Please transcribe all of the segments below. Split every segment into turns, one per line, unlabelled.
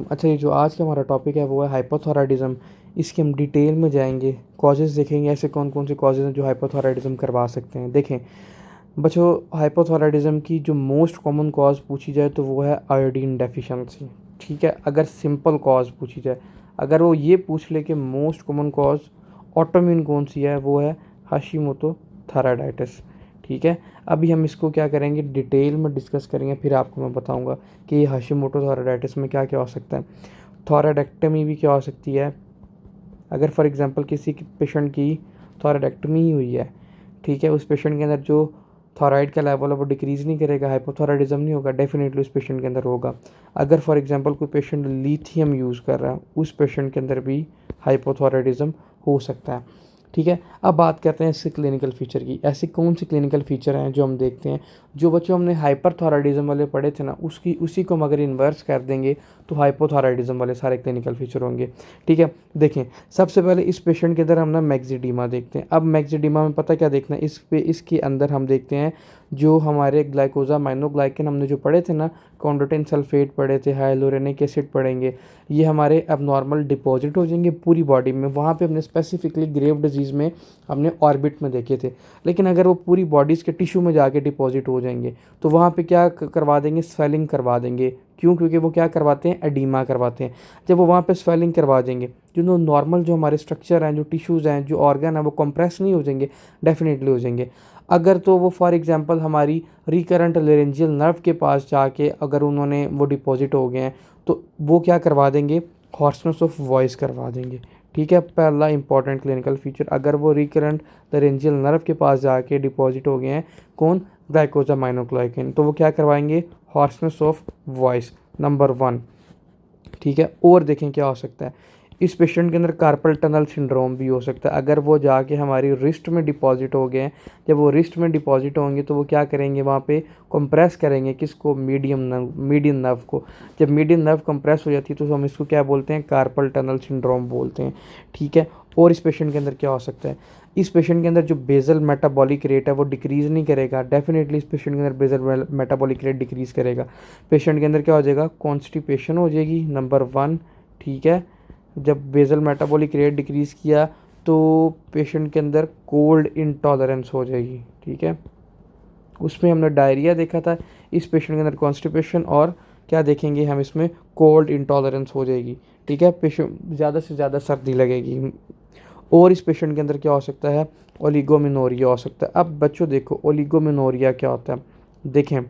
अच्छा, ये जो आज का हमारा टॉपिक है वो है हाइपोथायराइडिज्म। इसकी हम डिटेल में जाएंगे, कॉजेज़ देखेंगे, ऐसे कौन कौन से कॉजेज़ हैं जो हाइपोथायराइडिज्म करवा सकते हैं। देखें बच्चों, हाइपोथायराइडिज्म की जो मोस्ट कॉमन कॉज पूछी जाए तो वो है आयोडीन डेफिशिएंसी। ठीक है, अगर सिंपल कॉज पूछी जाए, अगर वो ये पूछ ले कि मोस्ट कॉमन कॉज ऑटोइम्यून कौन सी है, वो है हाशिमोतो थायराइडाइटिस। ठीक है, अभी हम इसको क्या करेंगे, डिटेल में डिस्कस करेंगे, फिर आपको मैं बताऊंगा कि हाशिमोतो थायराइडाइटिस में क्या क्या हो सकता है। थायराइडेक्टमी भी क्या हो सकती है, अगर फॉर एग्जांपल किसी पेशेंट की थायराइडेक्टमी ही हुई है, ठीक है, उस पेशेंट के अंदर जो थायराइड का लेवल है वो डिक्रीज़ नहीं करेगा, हाइपोथायराइडिज्म नहीं होगा, डेफिनेटली उस पेशेंट के अंदर होगा। अगर फॉर एग्जांपल कोई पेशेंट लिथियम यूज़ कर रहा है, उस पेशेंट के अंदर भी हाइपोथायराइडिज्म हो सकता है। ठीक है, अब बात करते हैं इसके क्लिनिकल फीचर की। ऐसे कौन से क्लिनिकल फीचर हैं जो हम देखते हैं, जो बच्चों हमने हाइपरथायराइडिज्म वाले पढ़े थे ना, उसकी उसी को हम अगर इन्वर्स कर देंगे तो हाइपोथायराइडिज्म वाले सारे क्लिनिकल फीचर होंगे। ठीक है, देखें सबसे पहले इस पेशेंट के अंदर हम ना मैक्सिडीमा देखते हैं। अब मैक्सिडीमा में पता क्या देखना है, इसके अंदर हम देखते हैं जो हमारे ग्लाइकोजामाइनोग्लाइकन हमने जो पढ़े थे ना, कॉन्ड्रोटिन सल्फेट पढ़े थे, हाइलोरेनिक एसिड पढ़ेंगे, ये हमारे अब नॉर्मल डिपॉजिट हो जाएंगे पूरी बॉडी में। वहाँ पे हमने स्पेसिफिकली ग्रेव डिजीज़ में हमने ऑर्बिट में देखे थे, लेकिन अगर वो पूरी बॉडीज़ के टिश्यू में जाके डिपॉजिट हो जाएंगे तो वहाँ पे क्या करवा देंगे, स्वेलिंग करवा देंगे। क्यों? क्योंकि वो क्या करवाते हैं, एडीमा करवाते हैं। जब वो वहाँ पे स्वेलिंग करवा देंगे, जो नॉर्मल जो हमारे स्ट्रक्चर हैं, जो टिश्यूज़ हैं, जो ऑर्गन है, वो कंप्रेस नहीं हो जाएंगे, डेफिनेटली हो जाएंगे। अगर तो वो फॉर एग्जांपल हमारी रिकरेंट लेरेंजियल नर्व के पास जाके अगर उन्होंने वो डिपॉजिट हो गए हैं तो वो क्या करवा देंगे, हॉर्सनेस ऑफ वॉइस करवा देंगे। ठीक है, पहला इंपॉर्टेंट क्लिनिकल फीचर, अगर वो रिकरेंट लेरेंजियल नर्व के पास जाके डिपॉजिट हो गए हैं कौन, ग्लाइकोजामाइनोग्लाइकन, तो वो क्या करवाएंगे, हॉर्सनेस ऑफ वॉइस, नंबर 1। ठीक है, और देखें क्या हो सकता है, इस पेशेंट के अंदर कार्पल टनल सिंड्रोम भी हो सकता है। अगर वो जाके हमारी रिस्ट में डिपॉजिट हो गए हैं, जब वो रिस्ट में डिपॉजिट होंगे तो वो क्या करेंगे, वहाँ पे कंप्रेस करेंगे किसको, मीडियन नर्व को। जब मीडियन नर्व कंप्रेस हो जाती है तो हम इसको क्या बोलते हैं, कार्पल टनल सिंड्रोम बोलते हैं। ठीक है, और इस पेशेंट के अंदर क्या हो सकता है, इस पेशेंट के अंदर जो बेजल मेटाबॉलिक रेट है वो डिक्रीज़ नहीं करेगा, डेफिनेटली इस पेशेंट के अंदर बेजल मेटाबॉलिक रेट डिक्रीज़ करेगा। पेशेंट के अंदर क्या हो जाएगा, कॉन्स्टिपेशन हो जाएगी, नंबर 1। ठीक है, जब बेजल मेटाबॉलिक रेट डिक्रीज़ किया तो पेशेंट के अंदर कोल्ड इंटॉलरेंस हो जाएगी। ठीक है, उसमें हमने डायरिया देखा था, इस पेशेंट के अंदर कॉन्स्टिपेशन और क्या देखेंगे हम, इसमें कोल्ड इंटॉलरेंस हो जाएगी। ठीक है, पेशेंट ज़्यादा से ज़्यादा सर्दी लगेगी। और इस पेशेंट के अंदर क्या हो सकता है, ओलिगोमिनोरिया हो सकता है। अब बच्चों देखो ओलिगोमिनोरिया क्या होता है, देखें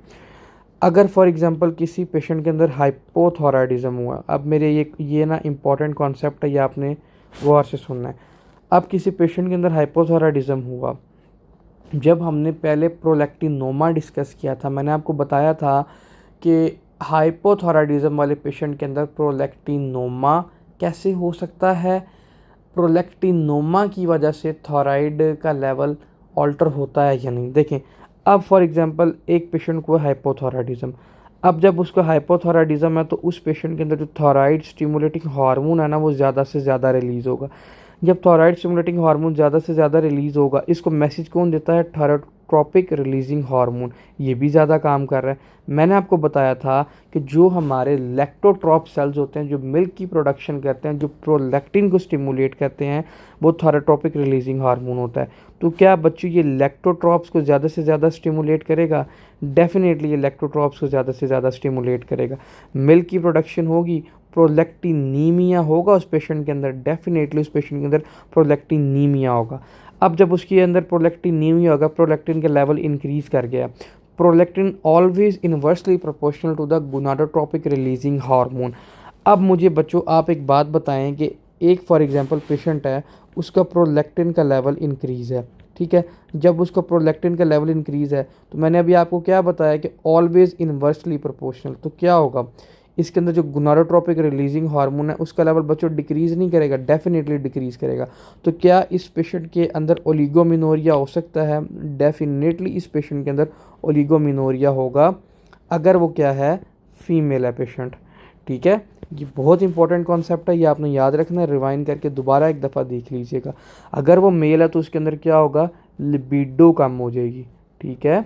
अगर फॉर एग्जांपल किसी पेशेंट के अंदर हाइपोथायराइडिज्म हुआ, अब मेरे ये ना इंपॉर्टेंट कॉन्सेप्ट है, ये आपने गौर से सुनना है। अब किसी पेशेंट के अंदर हाइपोथायराइडिज्म हुआ, जब हमने पहले प्रोलैक्टिनोमा डिस्कस किया था, मैंने आपको बताया था कि हाइपोथायराइडिज्म वाले पेशेंट के अंदर प्रोलैक्टिनोमा कैसे हो सकता है, प्रोलैक्टिनोमा की वजह से थायराइड का लेवल ऑल्टर होता है या नहीं। देखें अब फॉर एग्जांपल एक पेशेंट को हाइपोथायराइडिज्म, अब जब उसको हाइपोथायराइडिज्म है तो उस पेशेंट के अंदर जो थायराइड स्टिमुलेटिंग हार्मोन है ना, वो ज़्यादा से ज़्यादा रिलीज़ होगा। जब थायराइड स्टिमुलेटिंग हार्मोन ज़्यादा से ज़्यादा रिलीज़ होगा, इसको मैसेज कौन देता है, थायरोट्रोपिक रिलीजिंग हार्मोन, ये भी ज़्यादा काम कर रहा है। मैंने आपको बताया था कि जो हमारे लैक्टोट्रॉप सेल्स होते हैं, जो मिल्क की प्रोडक्शन करते हैं, जो प्रोलैक्टिन को स्टिमुलेट करते हैं, वो थायरोट्रोपिक रिलीजिंग हार्मोन होता है। तो क्या बच्चों ये लैक्टोट्रॉप्स को ज़्यादा से ज़्यादा स्टिमुलेट करेगा, डेफिनेटली ये लैक्टोट्रॉप्स को ज़्यादा से ज़्यादा स्टिमुलेट करेगा। मिल्क की प्रोडक्शन होगी, प्रोलैक्टिनीमिया होगा उस पेशेंट के अंदर, डेफिनेटली उस पेशेंट के अंदर प्रोलैक्टिनीमिया होगा। अब जब उसके अंदर प्रोलैक्टिनीमिया होगा, प्रोलैक्टिन का लेवल इंक्रीज़ कर गया, prolactin always inversely proportional to the gonadotropic releasing hormone. अब मुझे बच्चों आप एक बात बताएं कि एक फॉर एग्जांपल पेशेंट है, उसका प्रोलैक्टिन का लेवल इंक्रीज़ है। ठीक है, जब उसका प्रोलैक्टिन का लेवल इंक्रीज़ है तो मैंने अभी आपको क्या बताया कि ऑलवेज इन्वर्सली प्रोपोर्शनल, तो क्या होगा, इसके अंदर जो गोनाडोट्रोपिक रिलीजिंग हार्मोन है उसका लेवल बच्चों डिक्रीज़ नहीं करेगा, डेफिनेटली डिक्रीज़ करेगा। तो क्या इस पेशेंट के अंदर ओलिगोमिनोरिया हो सकता है, डेफिनेटली इस पेशेंट के अंदर ओलिगोमिनोरिया होगा, अगर वो क्या है, फीमेल है पेशेंट। ठीक है, ये बहुत इंपॉर्टेंट कॉन्सेप्ट है, ये आपने याद रखना है, रिवाइंड करके दोबारा एक दफ़ा देख लीजिएगा। अगर वो मेल है तो उसके अंदर क्या होगा, लिबिडो कम हो जाएगी। ठीक है,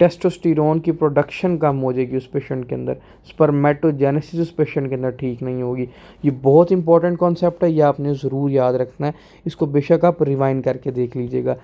टेस्टोस्टेरोन की प्रोडक्शन कम हो जाएगी उस पेशेंट के अंदर, स्पर्मेटोजेनेसिस उस पेशेंट के अंदर ठीक नहीं होगी। ये बहुत इंपॉर्टेंट कॉन्सेप्ट है, ये आपने ज़रूर याद रखना है, इसको बेशक आप रिवाइंड करके देख लीजिएगा।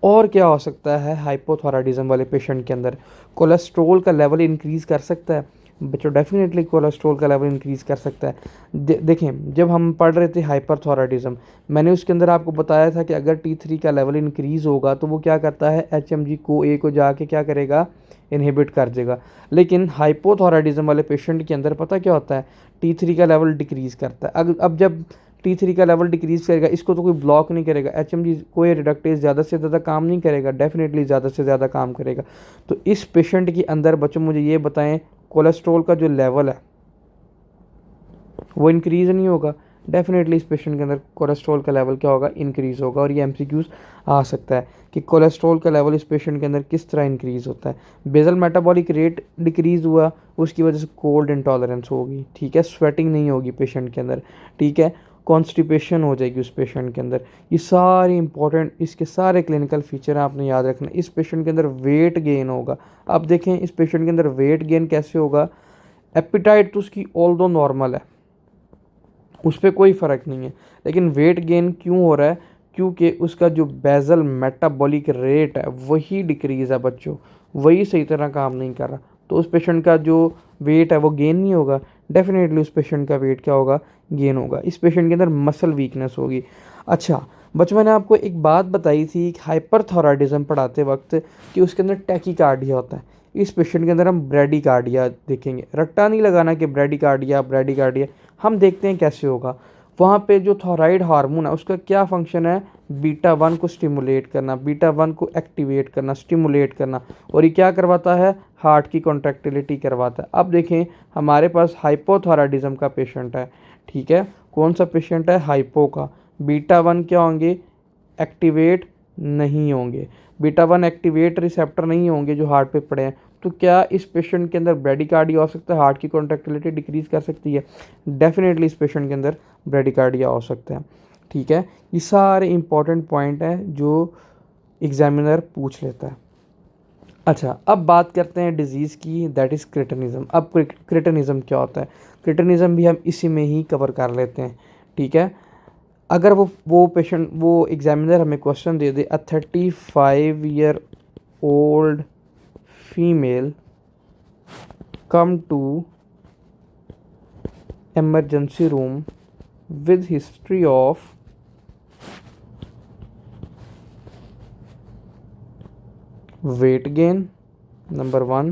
और क्या हो सकता है हाइपोथायराइडिज्म वाले पेशेंट के अंदर? कोलेस्ट्रॉल का लेवल इंक्रीज़ कर सकता है बच्चों, डेफिनेटली कोलेस्ट्रॉल का लेवल इंक्रीज़ कर सकता है। देखें, जब हम पढ़ रहे थे हाइपरथायराइडिज्म, मैंने उसके अंदर आपको बताया था कि अगर T3 का लेवल इंक्रीज़ होगा तो वो क्या करता है, HMG को ए को जाके क्या करेगा, इनहिबिट कर देगा। लेकिन हाइपोथायराइडिज्म वाले पेशेंट के अंदर पता क्या होता है, T3 का लेवल डिक्रीज़ करता है। अब जब T3 का लेवल डिक्रीज़ करेगा, इसको तो कोई ब्लॉक नहीं करेगा, HMG कोई रिडक्टेज ज़्यादा से ज़्यादा काम नहीं करेगा, डेफिनेटली ज़्यादा से ज़्यादा काम करेगा। तो इस पेशेंट के अंदर बच्चों मुझे ये बताएं, कोलेस्ट्रॉल का जो लेवल है वो इंक्रीज़ नहीं होगा, डेफिनेटली इस पेशेंट के अंदर कोलेस्ट्रॉल का लेवल क्या होगा, इंक्रीज़ होगा। और ये MCQs आ सकता है कि कोलेस्ट्रॉल का लेवल इस पेशेंट के अंदर किस तरह इंक्रीज़ होता है। बेसल मेटाबॉलिक रेट डिक्रीज़ हुआ, उसकी वजह से कोल्ड इंटॉलरेंस होगी, ठीक है, स्वेटिंग नहीं होगी पेशेंट के अंदर, ठीक है, कॉन्स्टिपेशन हो जाएगी उस पेशेंट के अंदर। ये सारे इंपॉर्टेंट, इसके सारे क्लिनिकल फीचर आपने याद रखना। इस पेशेंट के अंदर वेट गेन होगा। अब देखें इस पेशेंट के अंदर वेट गेन कैसे होगा, एपिटाइट तो उसकी ऑल दो नॉर्मल है, उस पर कोई फ़र्क नहीं है, लेकिन वेट गेन क्यों हो रहा है, क्योंकि उसका जो बेसल मेटाबॉलिक रेट है वही डिक्रीज़ है बच्चों, वही सही तरह काम नहीं कर रहा। तो उस पेशेंट का जो वेट है वो गेन नहीं होगा, डेफिनेटली उस पेशेंट का वेट क्या होगा, गेन होगा। इस पेशेंट के अंदर मसल वीकनेस होगी। अच्छा बच्चों, मैंने आपको एक बात बताई थी हाइपरथायराइडिज्म पढ़ाते वक्त कि उसके अंदर टैकीकार्डिया होता है। इस पेशेंट के अंदर हम ब्रेडिकार्डिया देखेंगे, रट्टा नहीं लगाना कि ब्रेडिकार्डिया ब्रेडिकार्डिया, हम देखते हैं कैसे होगा। वहाँ पे जो थायराइड हार्मोन है उसका क्या फंक्शन है, बीटा 1 को स्टिमुलेट करना, बीटा 1 को एक्टिवेट करना, स्टिमुलेट करना, और ये क्या करवाता है, हार्ट की कॉन्ट्रैक्टिलिटी करवाता है। अब देखें हमारे पास हाइपोथायराइडिज्म का पेशेंट है, ठीक है, कौन सा पेशेंट है, हाइपो का। बीटा 1 क्या होंगे, एक्टिवेट नहीं होंगे, बीटा 1 एक्टिवेट रिसेप्टर नहीं होंगे जो हार्ट पे पड़े हैं। तो क्या इस पेशेंट के अंदर ब्रेडिकार्डिया हो सकता है, हार्ट की कॉन्ट्रैक्टिलिटी डिक्रीज़ कर सकती है, डेफिनेटली इस पेशेंट के अंदर ब्रेडिकार्डिया हो सकता है, ठीक है। ये सारे इंपॉर्टेंट पॉइंट हैं जो एग्जामिनर पूछ लेता है। अच्छा, अब बात करते हैं डिजीज़ की, दैट इज़ क्रिटिनिज्म। अब क्रिटिनिज्म क्या होता है, क्रिटिनिज्म भी हम इसी में ही कवर कर लेते हैं, ठीक है। अगर वो पेशेंट, वो एग्जामिनर हमें question they they, a 35 year old female come to emergency room with history of weight gain, number 1,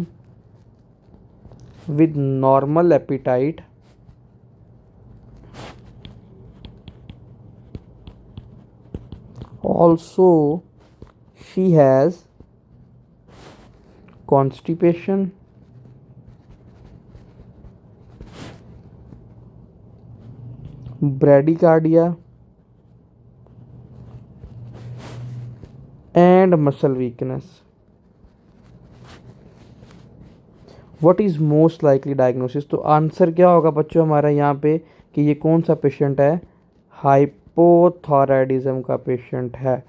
with normal appetite, also she has constipation, bradycardia and muscle weakness. What is most likely diagnosis? तो answer क्या होगा बच्चों हमारा यहाँ पे कि ये कौन सा पेशेंट है, हाइपोथायराइडिज्म का पेशेंट है,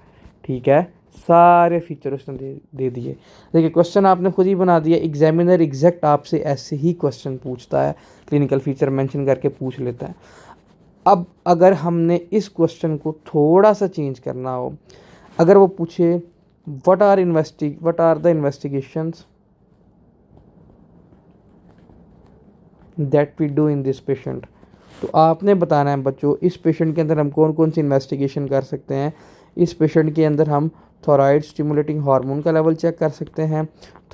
ठीक है। सारे फीचर उसने दे दिए। देखिए क्वेश्चन आपने खुद ही बना दिया, एग्जामिनर एग्जैक्ट आपसे ऐसे ही क्वेश्चन पूछता है, क्लिनिकल फीचर मेंशन करके पूछ लेता है। अब अगर हमने इस क्वेश्चन को थोड़ा सा चेंज करना हो, अगर वो पूछे what are the investigations that we do in this patient, तो आपने बताना है बच्चों इस पेशेंट के अंदर हम कौन कौन सी इन्वेस्टिगेशन कर सकते हैं। इस पेशेंट के अंदर हम थायराइड स्टिमुलेटिंग हार्मोन का लेवल चेक कर सकते हैं,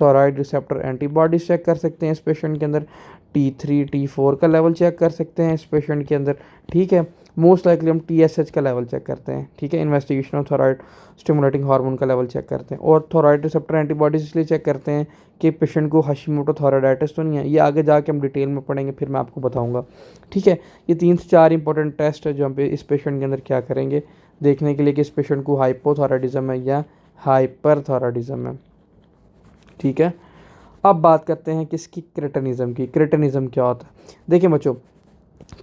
थायराइड रिसेप्टर एंटीबॉडीज चेक कर सकते हैं इस पेशेंट के अंदर, T3 T4 का लेवल चेक कर सकते हैं इस पेशेंट के अंदर, ठीक है। मोस्ट लाइकली हम TSH का लेवल चेक करते हैं, ठीक है, investigation of thyroid stimulating hormone का लेवल चेक करते हैं। और थायराइड रिसेप्टर एंटीबॉडीज इसलिए चेक करते हैं कि पेशेंट को हशीमोटो थायराइडाइटिस तो नहीं है। ये आगे जाके हम डिटेल में पढ़ेंगे, फिर मैं आपको बताऊंगा, ठीक है। ये 3 से 4 इंपॉर्टेंट टेस्ट है जो हम इस पेशेंट के अंदर क्या करेंगे, देखने के लिए कि इस पेशेंट को हाइपोथायराइडिज्म है या हाइपरथायराइडिज्म है, ठीक है। अब बात करते हैं किसकी, क्रिटिनिज्म की। क्रिटिनिज्म क्या होता है, देखिए बच्चों,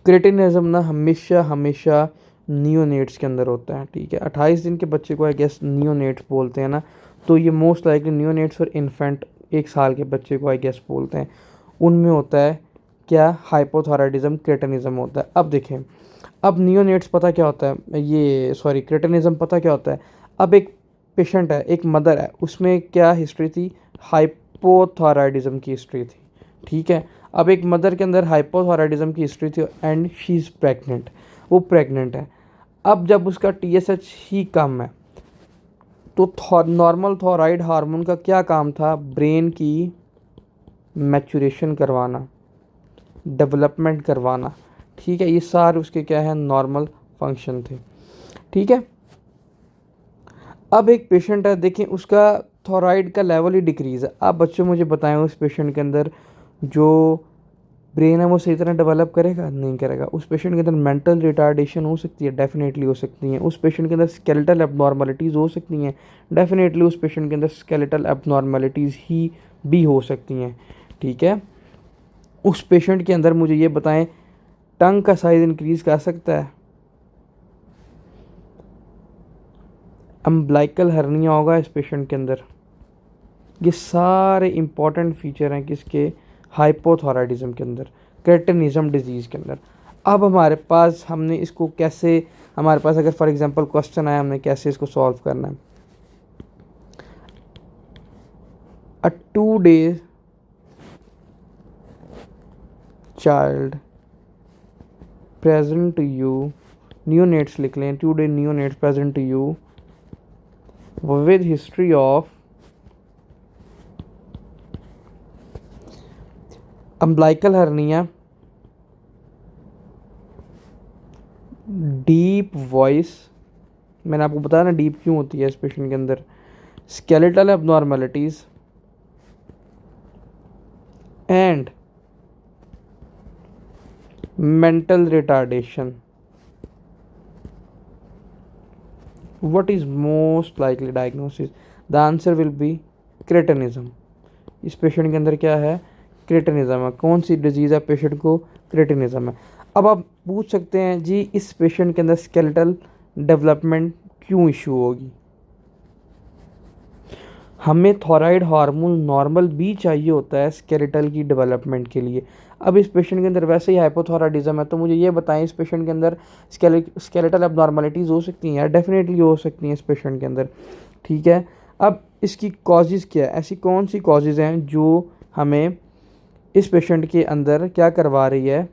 क्रिटिनिज्म ना हमेशा नियोनेट्स के अंदर होता है, ठीक है। 28 दिन के बच्चे को आई गेस नियोनेट्स बोलते हैं ना, तो ये मोस्ट लाइकली नियोनेट्स और इन्फेंट 1 साल के बच्चे को आई गेस बोलते हैं, उनमें होता है क्या, हाइपोथायराइडिज्म क्रेटिनिज्म होता है। अब देखें, अब नियोनेट्स पता क्या होता है, ये सॉरी क्रेटिनिज्म पता क्या होता है। अब एक पेशेंट है, एक मदर है, उसमें क्या हिस्ट्री थी, हाइपोथायराइडिज्म की हिस्ट्री थी, ठीक है। अब एक मदर के अंदर हाइपोथायराइडिज्म की हिस्ट्री थी एंड शी इज़ प्रेग्नेंट, वो प्रेग्नेंट है। अब जब उसका TSH ही कम है तो नॉर्मल थायराइड हार्मोन का क्या काम था, ब्रेन की मैचुरेशन करवाना, डेवलपमेंट करवाना, ठीक है। ये सारे उसके क्या है, नॉर्मल फंक्शन थे, ठीक है। अब एक पेशेंट है, देखें उसका थायराइड का लेवल ही डिक्रीज़ है। आप बच्चों मुझे बताएं उस पेशेंट के अंदर जो ब्रेन है वो सही तरह डेवलप करेगा, नहीं करेगा। उस पेशेंट के अंदर मेंटल रिटार्डेशन हो सकती है, डेफिनेटली हो सकती है। उस पेशेंट के अंदर स्केलेटल एबनॉर्मलिटीज़ हो सकती हैं, डेफिनेटली उस पेशेंट के अंदर स्केलेटल एबनॉर्मलिटीज़ ही भी हो सकती हैं, ठीक है। उस पेशेंट के अंदर मुझे ये बताएं टंग का साइज़ इंक्रीज़ कर सकता है, अम्बिलिकल हर्निया होगा इस पेशेंट के अंदर। ये सारे इंपॉर्टेंट फीचर हैं किसके, हाइपोथायराइडिज्म के अंदर, क्रेटिनिज्म डिजीज़ के अंदर। अब हमारे पास हमने इसको कैसे, हमारे पास अगर फॉर एग्जांपल क्वेश्चन आया, हमने कैसे इसको सॉल्व करना है। A 2 days child present to you, neonates लिख लें, 2 day neonates present to you with history of umbilical hernia, deep voice, मैंने आपको बताया ना डीप क्यों होती है इस पेशेंट के अंदर, skeletal abnormalities and mental retardation. What is most likely diagnosis? The answer will be cretinism. इस पेशेंट के अंदर क्या है, क्रेटिनिज्म है। कौन सी डिजीज़ है, पेशेंट को क्रेटिनिज्म है। अब आप पूछ सकते हैं जी इस पेशेंट के अंदर स्केलेटल डेवलपमेंट क्यों इशू होगी। हमें थायराइड हार्मोन नॉर्मल भी चाहिए होता है स्केलेटल की डेवलपमेंट के लिए। अब इस पेशेंट के अंदर वैसे ही हाइपोथायराइडिज्म है, तो मुझे ये बताएं इस पेशेंट के अंदर स्केलेटल एबनॉर्मलिटीज़ हो सकती हैं, डेफिनेटली हो सकती हैं इस पेशेंट के अंदर, ठीक है। अब इसकी कॉजेज़ क्या है, ऐसी कौन सी कॉजेज़ हैं जो हमें इस पेशेंट के अंदर क्या करवा रही है,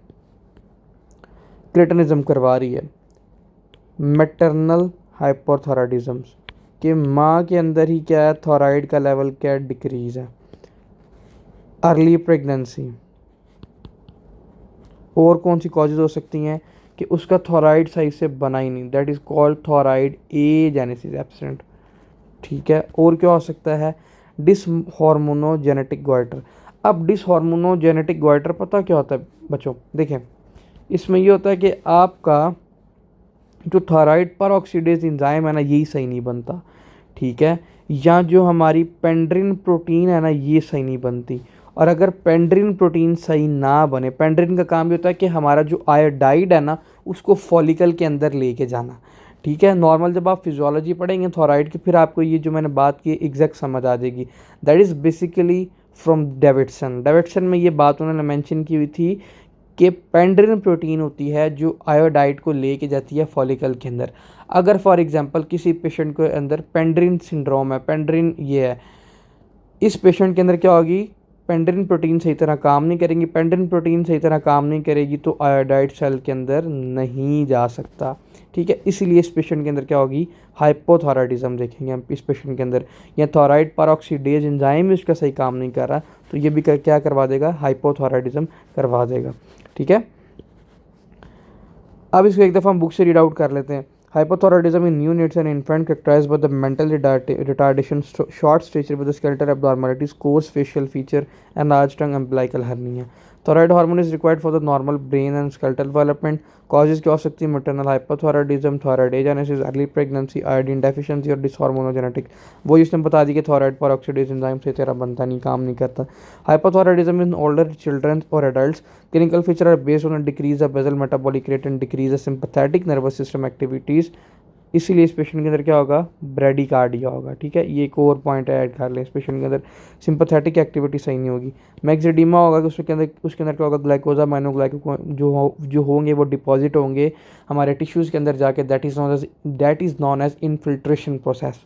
क्रेटिनिज्म करवा रही है। मैटरनल हाइपोथायराइडिज्म कि माँ के अंदर ही क्या है, थायराइड का लेवल क्या डिक्रीज़ है। अर्ली प्रेगनेंसी, और कौन सी कॉजेज़ हो सकती हैं कि उसका थायराइड सही से बना ही नहीं, that is called thyroid agenesis absent, ठीक है। और क्या हो सकता है, डिसहार्मोनोजेनेटिक गॉइटर। अब डिसहार्मोनोजेनेटिक गॉइटर पता क्या होता है बच्चों, देखें इसमें ये होता है कि आपका जो थायराइड पर ऑक्सीडेज इंजाइम है ना, यही सही नहीं बनता, ठीक है। या जो हमारी पेंड्रिन प्रोटीन है ना, ये सही नहीं बनती। और अगर पेंड्रिन प्रोटीन सही ना बने, पेंड्रिन का काम ये होता है कि हमारा जो आयोडाइड है ना उसको फॉलिकल के अंदर लेके जाना, ठीक है। नॉर्मल जब आप फिजियोलॉजी पढ़ेंगे थायराइड की, फिर आपको ये जो मैंने बात की एग्जैक्ट समझ आ जाएगी। That is basically from Davidson में ये बात उन्होंने मेंशन की हुई थी कि पेंड्रिन प्रोटीन होती है जो आयोडाइड को लेके जाती है फॉलिकल के अंदर। अगर फॉर एग्जांपल किसी पेशेंट के अंदर पेंड्रिन सिंड्रोम है, पेंड्रिन ये है, इस पेशेंट के अंदर क्या होगी, पेंड्रिन प्रोटीन सही तरह काम नहीं करेंगी। पेंड्रिन प्रोटीन सही तरह काम नहीं करेगी तो आयोडाइड सेल के अंदर नहीं जा सकता, ठीक है। इसीलिए इस पेशेंट के अंदर क्या होगी, हाइपोथायराइडिज्म देखेंगे हम इस पेशेंट के अंदर, या थायराइड परऑक्सीडेज एंजाइम उसका सही काम नहीं कर रहा, तो ये भी क्या करवा देगा, हाइपोथायराइडिज्म करवा देगा, ठीक है। अब इसको एक दफ़ा हम बुक से रीड आउट कर लेते हैं। Hypothyroidism in neonates and infant characterized by the mental retardation, short stature with the skeletal abnormalities, coarse facial feature, enlarged tongue, umbilical hernia. Thyroid hormone is required for the normal brain and skeletal development. Causes क्या हो सकती है, maternal hypothyroidism, thyroid agenesis, early pregnancy, iodine deficiency और dyshormonogenetic। वो जिसने बता दी कि thyroid पर ऑक्सीडेज एंजाइम से तेरा बनता नहीं, काम नहीं करता। Hypothyroidism in older children or adults. Clinical features are based on a decrease of basal metabolic rate and decrease of sympathetic nervous system activities. इसीलिए इस पेशेंट के अंदर क्या होगा, ब्रेडिकार्डिया होगा। ठीक है, ये एक और पॉइंट ऐड कर लें, इस पेशेंट के अंदर सिंपैथेटिक एक्टिविटी सही नहीं होगी। मैक्सिडीमा होगा कि उसके अंदर क्या होगा, ग्लाइकोजा माइनोग्लाइको जो होंगे वो डिपॉजिट होंगे हमारे टिश्यूज़ के अंदर जाके, that is known as infiltration process.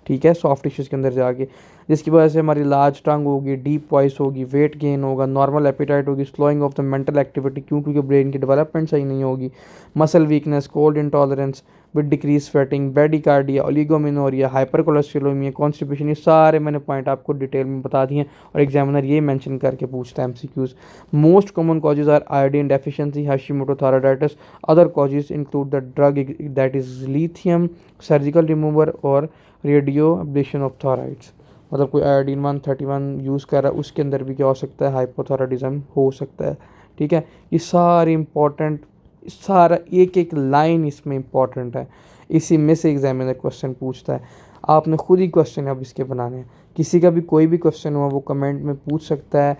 ठीक है, सॉफ्ट टिश्यूज़ के अंदर जाके, जिसकी वजह से हमारी लार्ज टंग होगी, डीप वॉइस होगी, वेट गेन होगा, नॉर्मल एपिटाइट होगी, slowing of the mental activity, क्योंकि ब्रेन की डेवलपमेंट सही नहीं होगी, muscle weakness, cold intolerance with decrease sweating, bradycardia, oligomenorrhoea, hypercholesterolaemia, constipation, ये सारे मैंने पॉइंट आपको डिटेल में बता दिए हैं और एग्जामिनर ये मेंशन करके पूछता है MCQs. Most common causes are iodine deficiency, Hashimoto thyroiditis. Other causes include the drug that is lithium, surgical remover और रेडियो एब्लेशन ऑफ थायराइड्स। मतलब कोई आयोडीन 131 यूज़ कर रहा है, उसके अंदर भी क्या हो सकता है, हाइपोथायराइडिज्म हो सकता है। ठीक है, ये सारे इंपॉर्टेंट, सारा एक एक लाइन इसमें इंपॉर्टेंट है, इसी में से एग्जामिनर क्वेश्चन पूछता है। आपने खुद ही क्वेश्चन अब इसके बनाने हैं, किसी का भी कोई भी क्वेश्चन हुआ वो कमेंट में पूछ सकता है।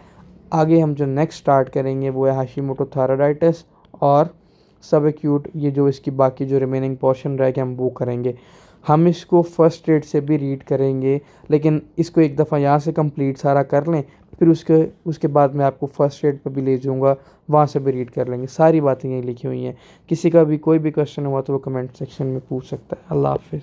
आगे हम जो नेक्स्ट स्टार्ट करेंगे वो है हाशिमोटो थायराइडाइटिस और सब एक्यूट, ये जो इसकी बाकी जो रिमेनिंग पोर्शन रह गया हम वो करेंगे। हम इसको फर्स्ट एड से भी रीड करेंगे, लेकिन इसको एक दफ़ा यहाँ से कंप्लीट सारा कर लें, फिर उसके बाद मैं आपको फर्स्ट एड पे भी ले जाऊँगा, वहाँ से भी रीड कर लेंगे। सारी बातें यहीं लिखी हुई हैं। किसी का भी कोई भी क्वेश्चन हुआ तो वो कमेंट सेक्शन में पूछ सकता है। अल्लाह हाफिज़।